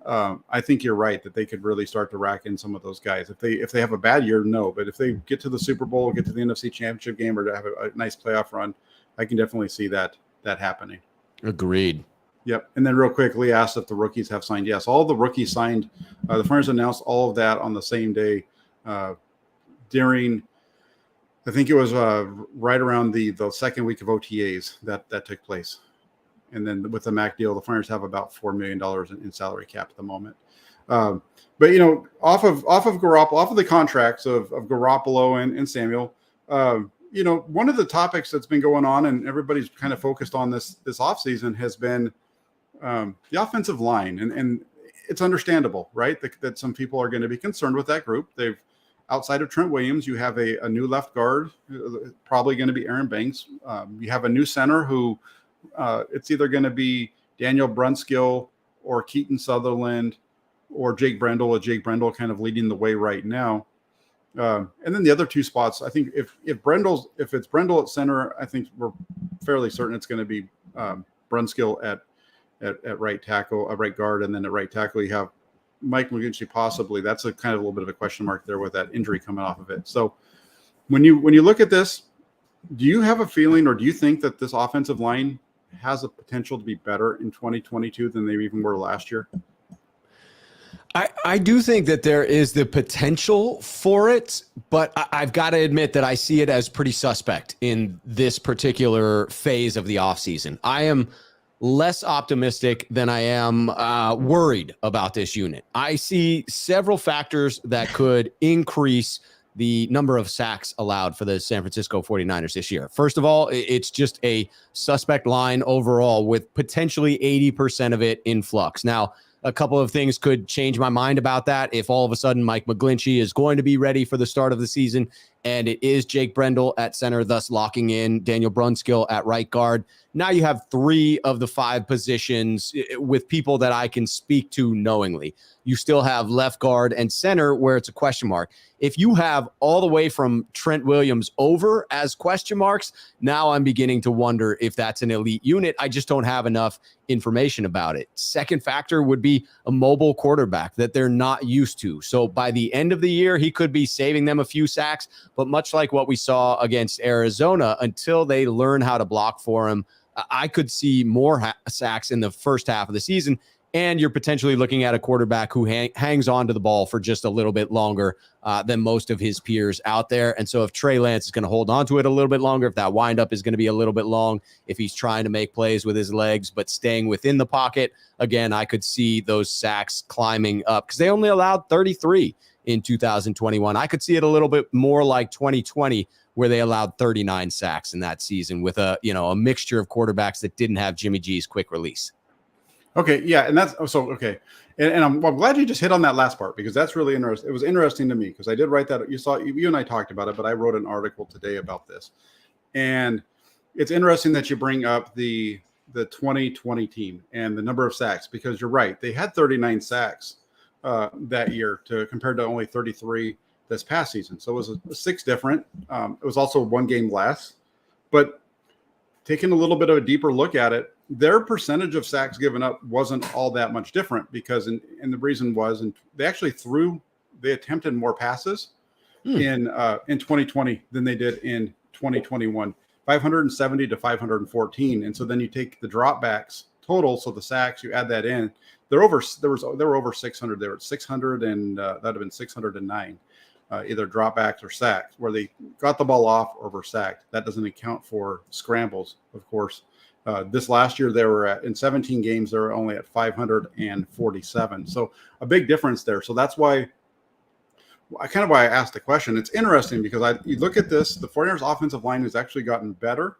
I think you're right that they could really start to rack in some of those guys. If they have a bad year, no. But if they get to the Super Bowl, get to the NFC Championship game, or to have a nice playoff run, I can definitely see that happening. Agreed. Yep. And then real quick, Lee asked if the rookies have signed. Yes, all the rookies signed. The Farmers announced all of that on the same day during, I think it was right around the second week of OTAs that took place. And then with the Mac deal, the Farmers have about $4 million in salary cap at the moment. But off of Garoppolo, off of the contracts of Garoppolo and Samuel, one of the topics that's been going on and everybody's kind of focused on this offseason has been the offensive line. And it's understandable, right? That some people are going to be concerned with that group. Outside of Trent Williams, you have a new left guard, probably going to be Aaron Banks. You have a new center who it's either going to be Daniel Brunskill or Keaton Sutherland or Jake Brendel, with Jake Brendel kind of leading the way right now. And then the other two spots, I think if it's Brendel at center, I think we're fairly certain it's going to be Brunskill at right tackle, right guard, and then at right tackle you have Mike McGlinchey possibly. That's a kind of a little bit of a question mark there with that injury coming off of it. So when you look at this, do you have a feeling, or do you think that this offensive line has a potential to be better in 2022 than they even were last year? I do think that there is the potential for it, but I've got to admit that I see it as pretty suspect in this particular phase of the offseason. I am less optimistic than I am worried about this unit. I see several factors that could increase the number of sacks allowed for the San Francisco 49ers this year. First of all, it's just a suspect line overall with potentially 80% of it in flux. Now, A couple of things could change my mind about that. If all of a sudden Mike McGlinchey is going to be ready for the start of the season and it is Jake Brendel at center, thus locking in Daniel Brunskill at right guard. Now you have 3 of the 5 positions with people that I can speak to knowingly. You still have left guard and center where it's a question mark. If you have all the way from Trent Williams over as question marks, now I'm beginning to wonder if that's an elite unit. I just don't have enough information about it. Second factor would be a mobile quarterback that they're not used to. So by the end of the year, he could be saving them a few sacks, but much like what we saw against Arizona, until they learn how to block for him, I could see more sacks in the first half of the season. And you're potentially looking at a quarterback who hangs on to the ball for just a little bit longer than most of his peers out there. And so if Trey Lance is going to hold on to it a little bit longer, if that windup is going to be a little bit long, if he's trying to make plays with his legs but staying within the pocket, again, I could see those sacks climbing up because they only allowed 33 in 2021. I could see it a little bit more like 2020, where they allowed 39 sacks in that season with a mixture of quarterbacks that didn't have Jimmy G's quick release. Okay, yeah, and that's so okay, and I'm glad you just hit on that last part because that's really interesting. It was interesting to me because I did write that. You and I talked about it, but I wrote an article today about this, and it's interesting that you bring up the 2020 team and the number of sacks because you're right. They had 39 sacks that year compared to only 33 this past season. So it was a 6 different. It was also 1 game less, but taking a little bit of a deeper look at it, their percentage of sacks given up wasn't all that much different because, and the reason was, and they actually they attempted more passes in 2020 than they did in 2021, 570 to 514. And so then you take the dropbacks total, so the sacks, you add that in, they were over 600. They were at 600, and that'd have been 609. Either dropbacks or sacks, where they got the ball off or were sacked. That doesn't account for scrambles, of course. This last year, they were in 17 games, they were only at 547. So a big difference there. So that's why I asked the question. It's interesting because you look at this, the 49ers offensive line has actually gotten better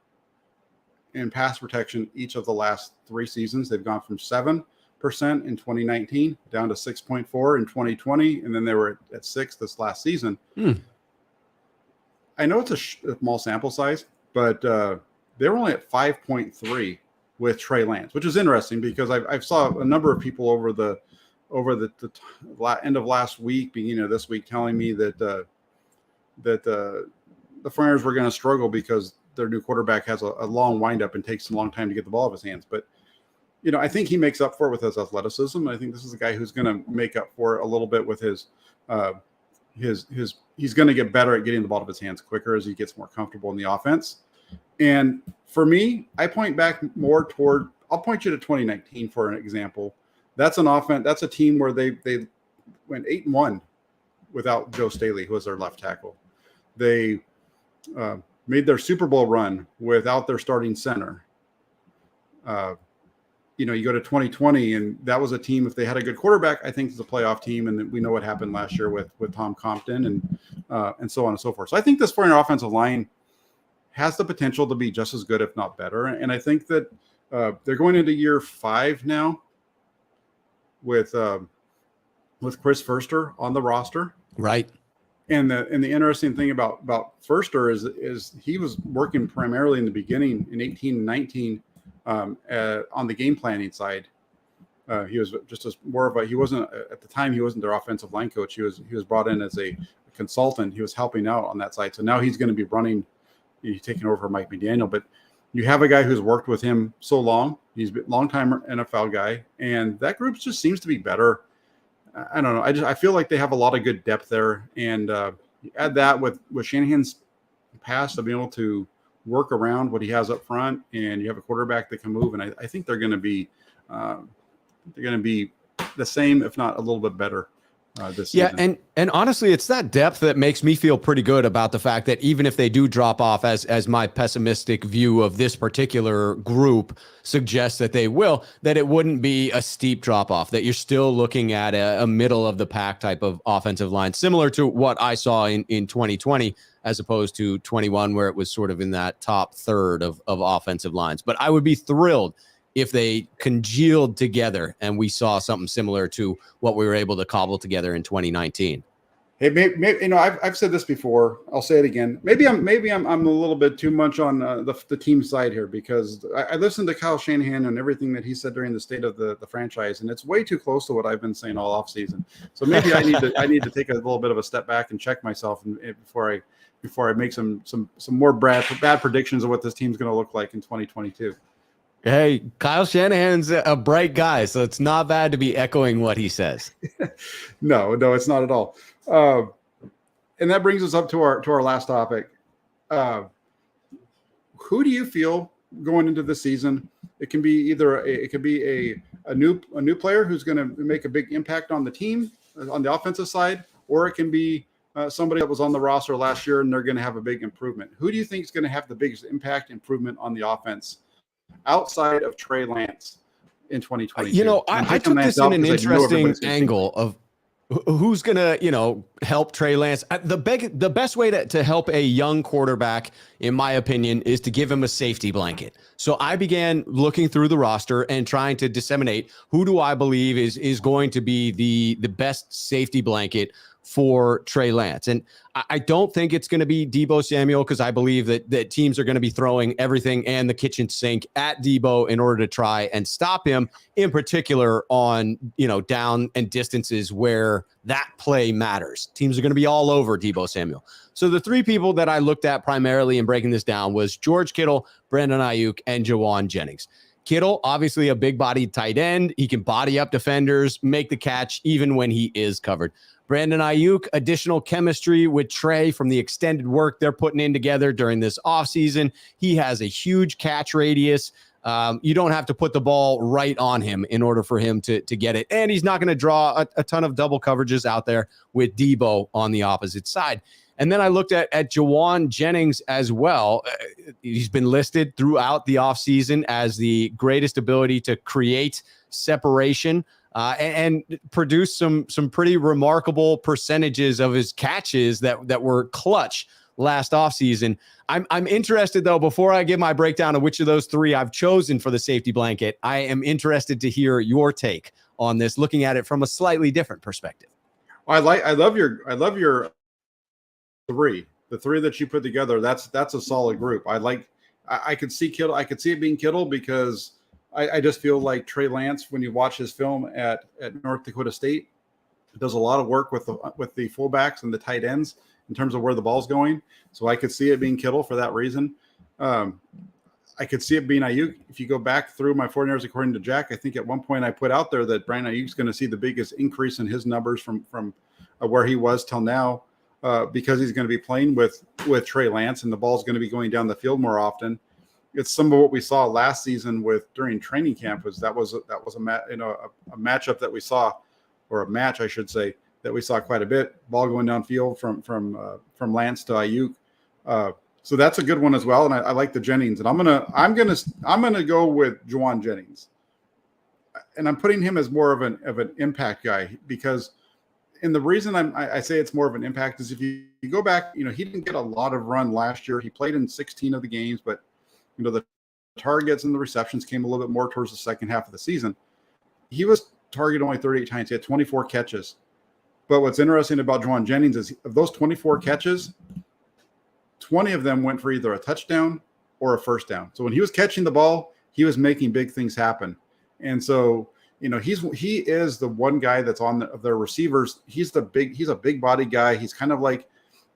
in pass protection each of the last 3 seasons. They've gone from 7% in 2019 down to 6.4 in 2020, and then they were at 6 this last season. I know it's a small sample size, but they were only at 5.3 with Trey Lance, which is interesting because I saw a number of people over the end of last week, this week, telling me that the 49ers were going to struggle because their new quarterback has a long windup and takes a long time to get the ball out of his hands, but I think he makes up for it with his athleticism. I think this is a guy who's going to make up for it a little bit with his he's going to get better at getting the ball out of his hands quicker as he gets more comfortable in the offense. And for me, I point back more toward, I'll point you to 2019 for an example. That's an offense. That's a team where they went 8-1 without Joe Staley, who was their left tackle. They made their Super Bowl run without their starting center. You go to 2020, and that was a team, if they had a good quarterback, I think it's a playoff team. And we know what happened last year with Tom Compton and so on and so forth. So I think this 49er offensive line has the potential to be just as good, if not better. And I think that they're going into year 5 now with Chris Furster on the roster. Right. And the interesting thing about Furster is he was working primarily in the beginning in 18 and 19 on the game planning side. He was just he wasn't at the time, he wasn't their offensive line coach. He was brought in as a consultant. He was helping out on that side. So now he's going to be running, he's taking over for Mike McDaniel, but you have a guy who's worked with him so long. He's a long-time NFL guy, and that group just seems to be better. I don't know. I feel like they have a lot of good depth there, and you add that with Shanahan's past of being able to work around what he has up front, and you have a quarterback that can move, and I think they're going to be the same, if not a little bit better. This season. And honestly, it's that depth that makes me feel pretty good about the fact that even if they do drop off, as my pessimistic view of this particular group suggests that they will, that it wouldn't be a steep drop off, that you're still looking at a middle of the pack type of offensive line, similar to what I saw in 2020, as opposed to 21, where it was sort of in that top third of offensive lines. But I would be thrilled if they congealed together and we saw something similar to what we were able to cobble together in 2019. Hey, maybe I've said this before. I'll say it again. Maybe I'm a little bit too much on the team side here, because I listened to Kyle Shanahan and everything that he said during the state of the franchise, and it's way too close to what I've been saying all off season. So maybe I need to take a little bit of a step back and check myself before I make some more bad predictions of what this team's going to look like in 2022. Hey, Kyle Shanahan's a bright guy, so it's not bad to be echoing what he says. No, it's not at all. And that brings us up to our last topic. Who do you feel going into the season? It can be a new player who's going to make a big impact on the team on the offensive side, or it can be somebody that was on the roster last year and they're going to have a big improvement. Who do you think is going to have the biggest improvement on the offense outside of Trey Lance in 2022? I took this in an interesting angle of who's going to, help Trey Lance. The best way to help a young quarterback, in my opinion, is to give him a safety blanket. So I began looking through the roster and trying to disseminate who do I believe is going to be the best safety blanket for Trey Lance. And I don't think it's going to be Deebo Samuel, because I believe that teams are going to be throwing everything and the kitchen sink at Deebo in order to try and stop him, in particular on, down and distances where that play matters. Teams are going to be all over Deebo Samuel. So the three people that I looked at primarily in breaking this down was George Kittle, Brandon Ayuk, and Jawan Jennings. Kittle, obviously a big-bodied tight end. He can body up defenders, make the catch even when he is covered. Brandon Ayuk, additional chemistry with Trey from the extended work they're putting in together during this offseason. He has a huge catch radius. You don't have to put the ball right on him in order for him to get it. And he's not going to draw a ton of double coverages out there with Deebo on the opposite side. And then I looked at Jawan Jennings as well. He's been listed throughout the offseason as the greatest ability to create separation and produce some pretty remarkable percentages of his catches that were clutch last offseason. I'm interested, though, before I give my breakdown of which of those three I've chosen for the safety blanket, I am interested to hear your take on this, looking at it from a slightly different perspective. I love your three. The three that you put together, that's a solid group. I could see Kittle. I could see it being Kittle, because I just feel like Trey Lance, when you watch his film at North Dakota State, does a lot of work with the fullbacks and the tight ends in terms of where the ball's going. So I could see it being Kittle for that reason. I could see it being Ayuk. If you go back through my 49ers, according to Jack, I think at one point I put out there that Brandon Ayuk's going to see the biggest increase in his numbers from where he was till now, because he's going to be playing with Trey Lance, and the ball's going to be going down the field more often. It's some of what we saw last season during training camp. Was a matchup that we saw, or a match, I should say, that we saw quite a bit. Ball going downfield from Lance to Ayuk. So that's a good one as well. And I like the Jennings, and I'm gonna go with Jawan Jennings, and I'm putting him as more of an impact guy, because, and the reason I say it's more of an impact is if you go back, he didn't get a lot of run last year. He played in 16 of the games, but the targets and the receptions came a little bit more towards the second half of the season. He was targeted only 38 times. He had 24 catches. But what's interesting about Jawan Jennings is, of those 24 catches, 20 of them went for either a touchdown or a first down. So when he was catching the ball, he was making big things happen. And so, he is the one guy that's on their receivers. He's a big body guy. He's kind of like,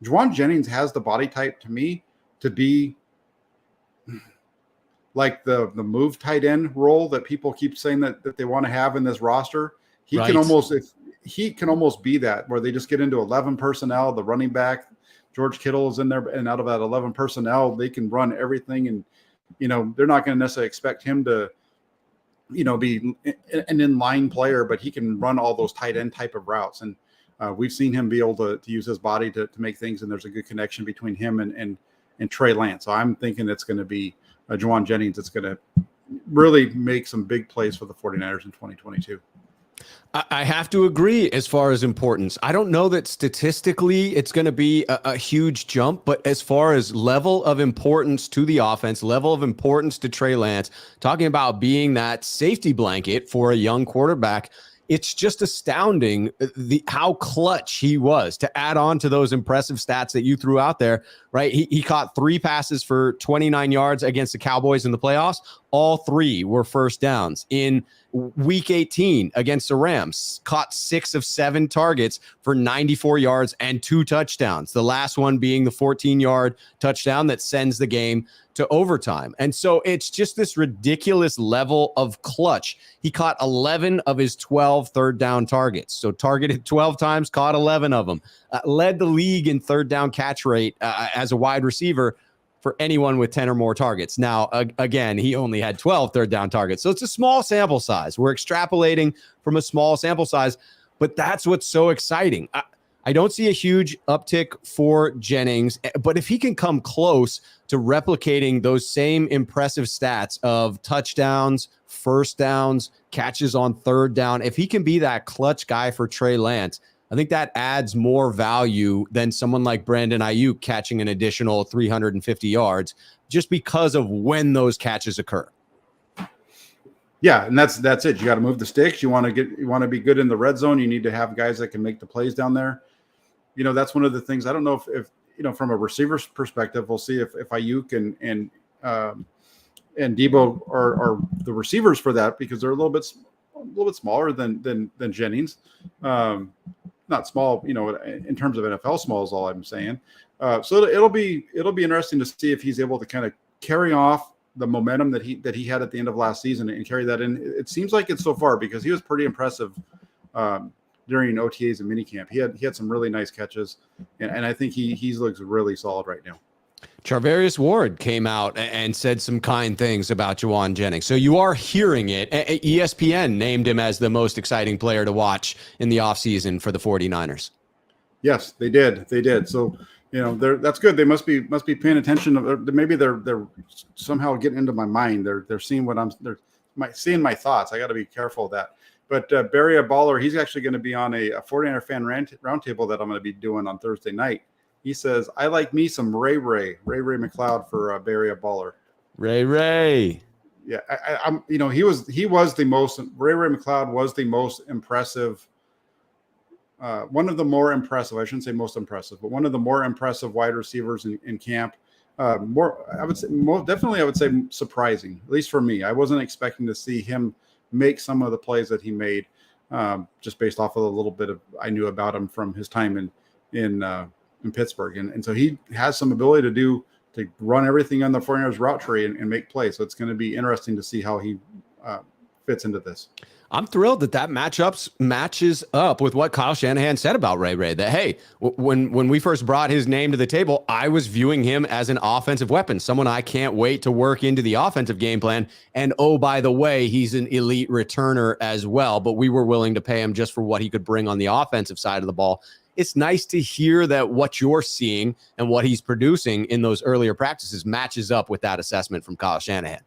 Jawan Jennings has the body type to me to be like the move tight end role that people keep saying that they want to have in this roster. He can almost be that, where they just get into 11 personnel, the running back, George Kittle is in there, and out of that 11 personnel, they can run everything. And, they're not going to necessarily expect him to, be an inline player, but he can run all those tight end type of routes. And we've seen him be able to use his body to make things. And there's a good connection between him and Trey Lance. So I'm thinking it's going to be Jawan Jennings. It's going to really make some big plays for the 49ers in 2022. I have to agree as far as importance. I don't know that statistically it's going to be a huge jump, but as far as level of importance to the offense, level of importance to Trey Lance, talking about being that safety blanket for a young quarterback, it's just astounding how clutch he was to add on to those impressive stats that you threw out there, right? He caught 3 passes for 29 yards against the Cowboys in the playoffs. All 3 were first downs. In week 18 against the Rams, caught 6 of 7 targets for 94 yards and 2 touchdowns. The last one being the 14-yard touchdown that sends the game to overtime. And so it's just this ridiculous level of clutch. He caught 11 of his 12 third down targets. So targeted 12 times, caught 11 of them. Led the league in third down catch rate as a wide receiver for anyone with 10 or more targets. Now, again, he only had 12 third down targets. So it's a small sample size. We're extrapolating from a small sample size, but that's what's so exciting. I don't see a huge uptick for Jennings, but if he can come close to replicating those same impressive stats of touchdowns, first downs, catches on third down, if he can be that clutch guy for Trey Lance, I think that adds more value than someone like Brandon Ayuk catching an additional 350 yards just because of when those catches occur. Yeah, and that's it. You got to move the sticks. You want to be good in the red zone. You need to have guys that can make the plays down there. That's one of the things. I don't know if from a receiver's perspective, we'll see if Ayuk and Debo are the receivers for that, because they're a little bit smaller than Jennings. Not small, in terms of NFL small is all I'm saying. So it'll be interesting to see if he's able to kind of carry off the momentum that he had at the end of last season and carry that in. It seems like it so far, because he was pretty impressive during OTAs and minicamp. He had some really nice catches, and I think he looks really solid right now. Charvarius Ward came out and said some kind things about Jauan Jennings. So you are hearing it. ESPN named him as the most exciting player to watch in the offseason for the 49ers. Yes, they did. So, that's good. They must be paying attention. Maybe they're somehow getting into my mind. They're seeing they're seeing my thoughts. I got to be careful of that. But Barry Baller, he's actually going to be on a 49er fan roundtable that I'm going to be doing on Thursday night. He says, I like me some Ray McLeod for Barry Baller. Ray. Yeah, he was the most. Ray McLeod was the most impressive. One of the more impressive. I shouldn't say most impressive, but one of the more impressive wide receivers in camp. I would say surprising, at least for me. I wasn't expecting to see him make some of the plays that he made, just based off of a little bit of I knew about him from his time in Pittsburgh. And so he has some ability to run everything on the 49ers route tree and make plays. So it's going to be interesting to see how he fits into this. I'm thrilled that matches up with what Kyle Shanahan said about Ray, that, hey, when we first brought his name to the table, I was viewing him as an offensive weapon, someone I can't wait to work into the offensive game plan. And, oh, by the way, he's an elite returner as well, but we were willing to pay him just for what he could bring on the offensive side of the ball. It's nice to hear that what you're seeing and what he's producing in those earlier practices matches up with that assessment from Kyle Shanahan.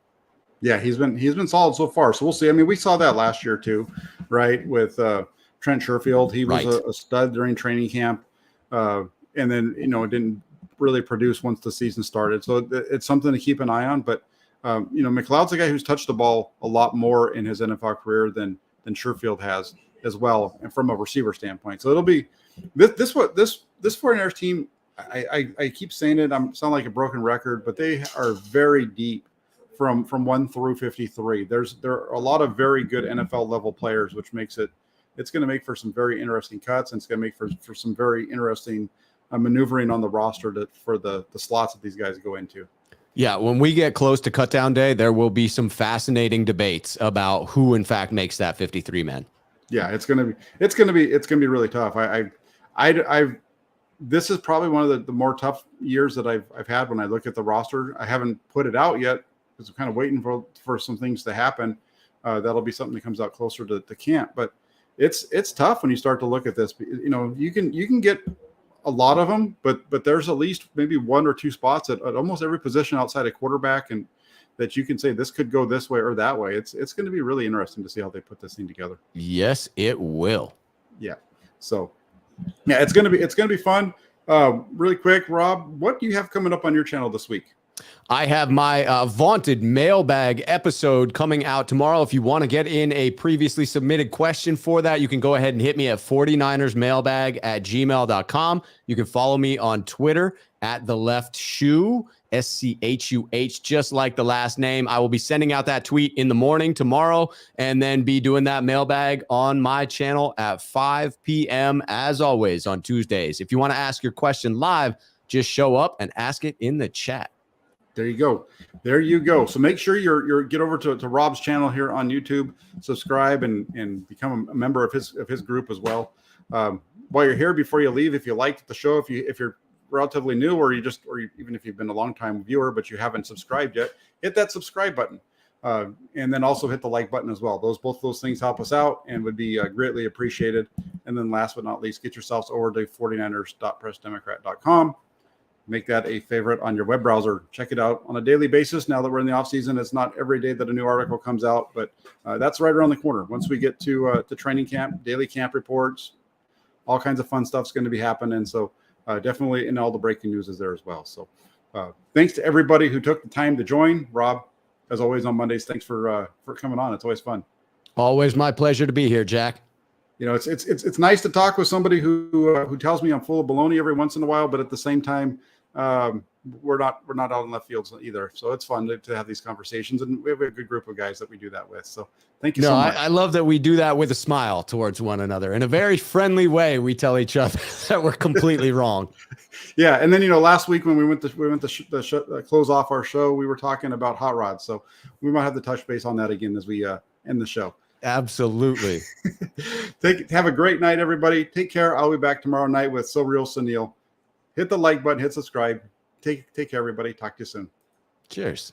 Yeah, he's been solid so far. So we'll see. I mean, we saw that last year too, right? With Trent Sherfield, he was a stud during training camp, and then didn't really produce once the season started. So it's something to keep an eye on. But McLeod's a guy who's touched the ball a lot more in his NFL career than Sherfield has as well, and from a receiver standpoint. So it'll be this 49ers team. I keep saying it. I sound like a broken record, but they are very deep. From 1 through 53, there are a lot of very good NFL level players, which makes it's going to make for some very interesting cuts, and it's going to make for some very interesting maneuvering on the roster for the slots that these guys go into. Yeah, when we get close to cut down day, there will be some fascinating debates about who in fact makes that 53 man. Yeah, it's going to be really tough. This is probably one of the more tough years that I've had when I look at the roster. I haven't put it out yet, because I'm kind of waiting for some things to happen. That'll be something that comes out closer to the camp. But it's tough when you start to look at this. You can get a lot of them, but there's at least maybe 1 or 2 spots at almost every position outside of quarterback and that you can say this could go this way or that way. It's going to be really interesting to see how they put this thing together. Yes, it will. Yeah. So yeah, it's going to be fun. Really quick, Rob, what do you have coming up on your channel this week? I have my vaunted mailbag episode coming out tomorrow. If you want to get in a previously submitted question for that, you can go ahead and hit me at 49ersmailbag@gmail.com. You can follow me on Twitter at the left shoe, SCHUH, just like the last name. I will be sending out that tweet in the morning tomorrow and then be doing that mailbag on my channel at 5 p.m. as always on Tuesdays. If you want to ask your question live, just show up and ask it in the chat. There you go. There you go. So make sure you're get over to Rob's channel here on YouTube, subscribe and become a member of his group as well. While you're here, before you leave, if you liked the show, if you're relatively new or even if you've been a long time viewer but you haven't subscribed yet, hit that subscribe button. And then also hit the like button as well. Both those things help us out and would be greatly appreciated. And then last but not least, get yourselves over to 49ers.pressdemocrat.com. Make that a favorite on your web browser. Check it out on a daily basis. Now that we're in the off season, it's not every day that a new article comes out, but that's right around the corner. Once we get to training camp, daily camp reports, all kinds of fun stuff's going to be happening. So definitely, and all the breaking news is there as well. So thanks to everybody who took the time to join. Rob, as always on Mondays, thanks for coming on. It's always fun. Always my pleasure to be here, Jack. You know, it's nice to talk with somebody who tells me I'm full of baloney every once in a while, but at the same time, we're not out in left fields either. So it's fun to have these conversations, and we have a good group of guys that we do that with. So thank you so much. I love that we do that with a smile towards one another in a very friendly way. We tell each other that we're completely wrong. Yeah, and then last week when we went to close off our show, we were talking about hot rods. So we might have to touch base on that again as we end the show. Absolutely. Have a great night, everybody. Take care. I'll be back tomorrow night with So Real Sunil. Hit the like button, hit subscribe. Take care, everybody. Talk to you soon. Cheers.